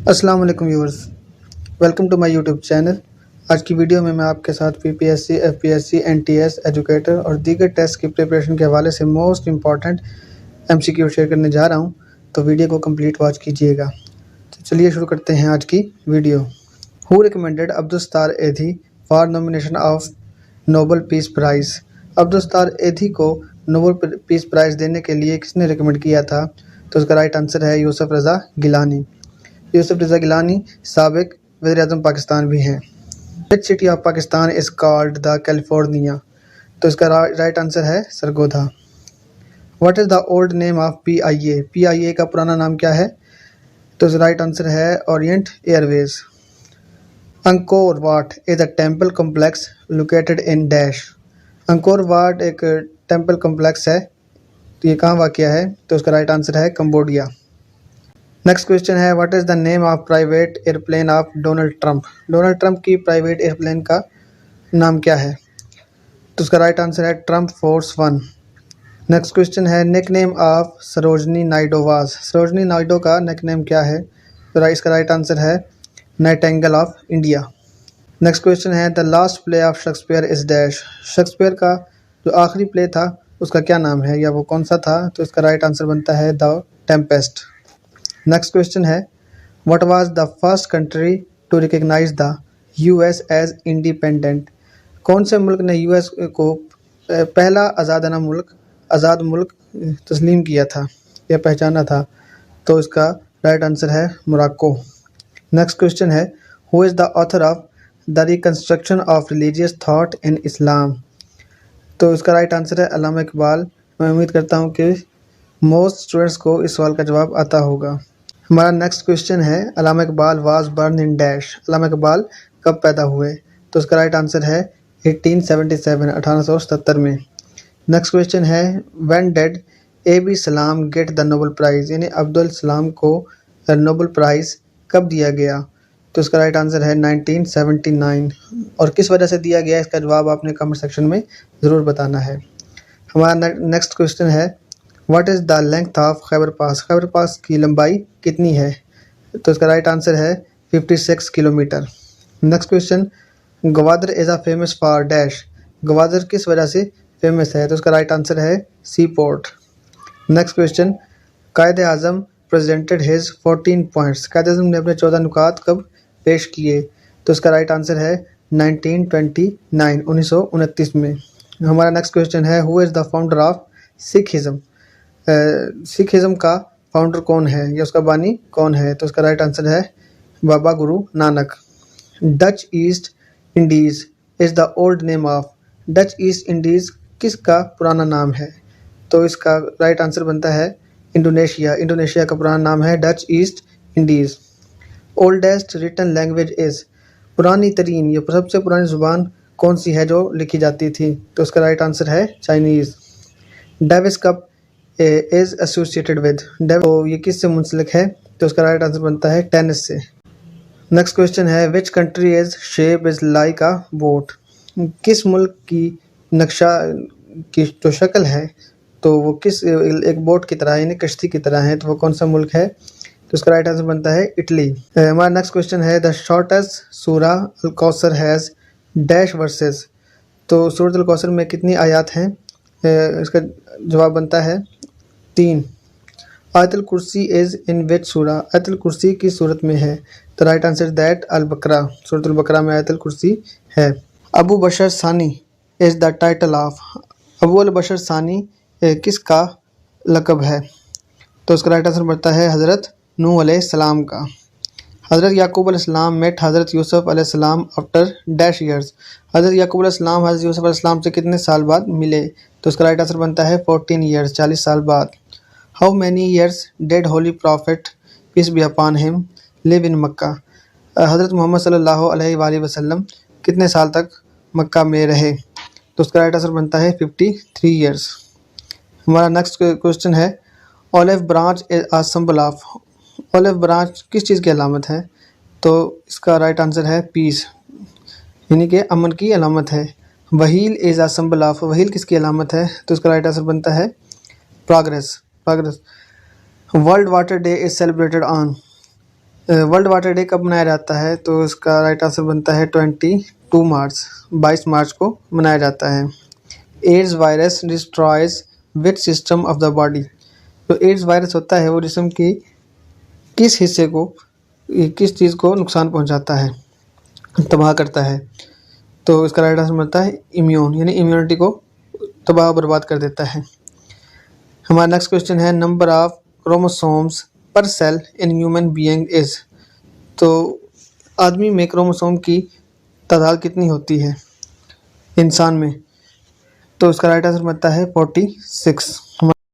अस्सलाम वालेकुम viewers, welcome to my YouTube channel. आज की वीडियो में मैं आपके साथ पीपीएससी, एफपीएससी, एनटीएस, एजुकेटर और दीगर टेस्ट की प्रिपरेशन के हवाले से मोस्ट इंपॉर्टेंट एमसीक्यू शेयर करने जा रहा हूं, तो वीडियो को कंप्लीट वॉच कीजिएगा। तो चलिए शुरू करते हैं आज की video. Who recommended Abdul Sattar Edhi for nomination of Nobel peace prize? Abdul Sattar Edhi को नोबेल पीस प्राइज़ देने के लिए किसने रिकमेंड किया था? तो उसका राइट आंसर है यूसुफ रज़ा गिलानी। यूसुफ रज़ा गिलानी साबिक वज़ीर-ए-आज़म पाकिस्तान भी हैं। Which city of Pakistan is called the California? तो इसका राइट आंसर है Sargodha. What is the old name of PIA? PIA का पुराना नाम क्या है? तो इसका राइट आंसर है Orient Airways. Angkor what is a temple complex located in dash? Angkor Wat एक टेम्पल कॉम्प्लेक्स है, तो ये कहाँ वाक़या है? तो उसका राइट आंसर है कंबोडिया। नेक्स्ट क्वेश्चन है what is the name of private airplane of Donald Trump? Donald Trump की प्राइवेट एयरप्लेन का नाम क्या है? तो उसका राइट आंसर है ट्रंप फोर्स 1। नेक्स्ट क्वेश्चन है nick name of Sarojini Naidu was? Sarojini Naidu का निक नेम क्या है? तो इसका राइट आंसर है nightingale of India. Next question है the last play of Shakespeare is dash? Shakespeare का जो आखिरी प्ले था उसका क्या नाम है, या वो कौन सा था? तो इसका राइट आंसर बनता है द टेम्पेस्ट। नेक्स्ट क्वेश्चन है what was the first country to recognise the US as independent? कौन से मुल्क ने यूएस को पहला आज़ाद मुल्क तस्लीम किया था या पहचाना था? तो इसका राइट आंसर है मोरक्को। नेक्स्ट क्वेश्चन है who is the author of the reconstruction of religious thought in Islam? तो इसका राइट आंसर है अल्लामा इकबाल। मैं उम्मीद करता हूँ कि मोस्ट स्टूडेंट्स को इस सवाल का जवाब आता होगा। हमारा नेक्स्ट क्वेश्चन है Allama Iqbal was born in dash? Allama Iqbal कब पैदा हुए? तो इसका राइट आंसर है 1877 में। नेक्स्ट क्वेश्चन है व्हेन डिड ए.बी. सलाम गेट द नोबेल प्राइज़? यानी अब्दुल सलाम को नोबेल प्राइज़ कब दिया गया? तो इसका राइट आंसर है 1979। और किस वजह से दिया गया, इसका जवाब आपने कमेंट सेक्शन में ज़रूर बताना है। हमारा नेक्स्ट क्वेश्चन है what is the length of Khyber pass? Khyber pass की लंबाई कितनी है? तो इसका राइट आंसर है 56 kilometre. Next question Gwadar is a famous for dash? Gwadar किस वजह से फेमस है? तो इसका राइट आंसर है सी पोर्ट। नेक्स्ट क्वेश्चन कायदे आज़म प्रेजेंटेड हिज 14 पॉइंट्स? कायदे आज़म ने अपने 14 नुकात कब पेश किए? तो इसका राइट आंसर है 1929 में। हमारा नेक्स्ट क्वेश्चन है who is the founder of Sikhism? Sikhism का फाउंडर कौन है या उसका बानी कौन है? तो उसका राइट आंसर है Baba Guru Nanak. Dutch East Indies is the old name of? Dutch East Indies किसका पुराना नाम है? तो इसका राइट आंसर बनता है इंडोनेशिया। इंडोनेशिया का पुराना नाम है Dutch East Indies. Oldest written language is? पुरानी तरीन या सबसे पुरानी ज़ुबान कौन सी है जो लिखी जाती थी? तो उसका राइट आंसर है Chinese. Davis cup is associated with? तो ये किससे मुंसलिक है? तो उसका राइट आंसर बनता है टेनिस से। नेक्स्ट क्वेश्चन है which country is shape is like a boat? किस मुल्क की नक्शा की जो शक्ल है तो वो किस एक बोट की तरह यानी कश्ती की तरह है, तो वो कौन सा मुल्क है? तो उसका राइट आंसर बनता है इटली। हमारा नेक्स्ट क्वेश्चन है द शॉर्टेस्ट सूरा अल कौसर हैज़ डैश वर्सेस? तो सूरत अल कौसर में कितनी आयात हैं? इसका जवाब बनता है 3। आयतुल कुर्सी इज़ इन विच सूरा? आयतुल कुर्सी की सूरत में है? तो राइट आंसर दैट अल बकरा। सूरत अल बकरा में आयतुल कुर्सी है। Abu Bashar Sani is the title of? Abu al Bashar Sani किसका लक़ब है? तो उसका राइट आंसर बनता है हज़रत नूह अलैहिस्सलाम का। हज़रत याकूब अलैहिस्सलाम मेट हज़रत यूसुफ अलैहिस्सलाम आफ्टर डैश ईयर्स? हज़रत याकूब अलैहिस्सलाम हज़रत यूसुफ अलैहिस्सलाम से कितने साल बाद मिले? तो उसका राइट आंसर बनता है 14 ईयर्स, 40 साल बाद। How many years did holy prophet peace be upon him live in Mecca? हज़रत मोहम्मद सल्लल्लाहु अलैहि वसल्लम कितने साल तक मक्का में रहे? तो उसका राइट आंसर बनता है 53 ईयर्स। हमारा नेक्स्ट क्वेश्चन है olive branch is a symbol of? Olive branch किस चीज़ की अलामत है? तो इसका राइट आंसर है पीस, यानी कि अमन की अलामत है। Wheel is a symbol of? Wheel किसकी अलामत है? तो इसका राइट आंसर बनता है progress. World water day is celebrated on? World water day कब मनाया जाता है? तो इसका राइट आंसर बनता है 22 मार्च, 22 मार्च को मनाया जाता है। AIDS virus destroys which system of the body? तो एड्स वायरस होता है वो जिस्म की किस हिस्से को, किस चीज़ को नुकसान पहुंचाता है, तबाह करता है? तो इसका राइट आंसर बनता है इम्यून, यानी इम्यूनिटी को तबाह बर्बाद कर देता है। हमारा नेक्स्ट क्वेश्चन है number of chromosomes per cell in human being is? तो आदमी में क्रोमोसोम की तादाद कितनी होती है इंसान में? तो इसका राइट आंसर बनता है 46।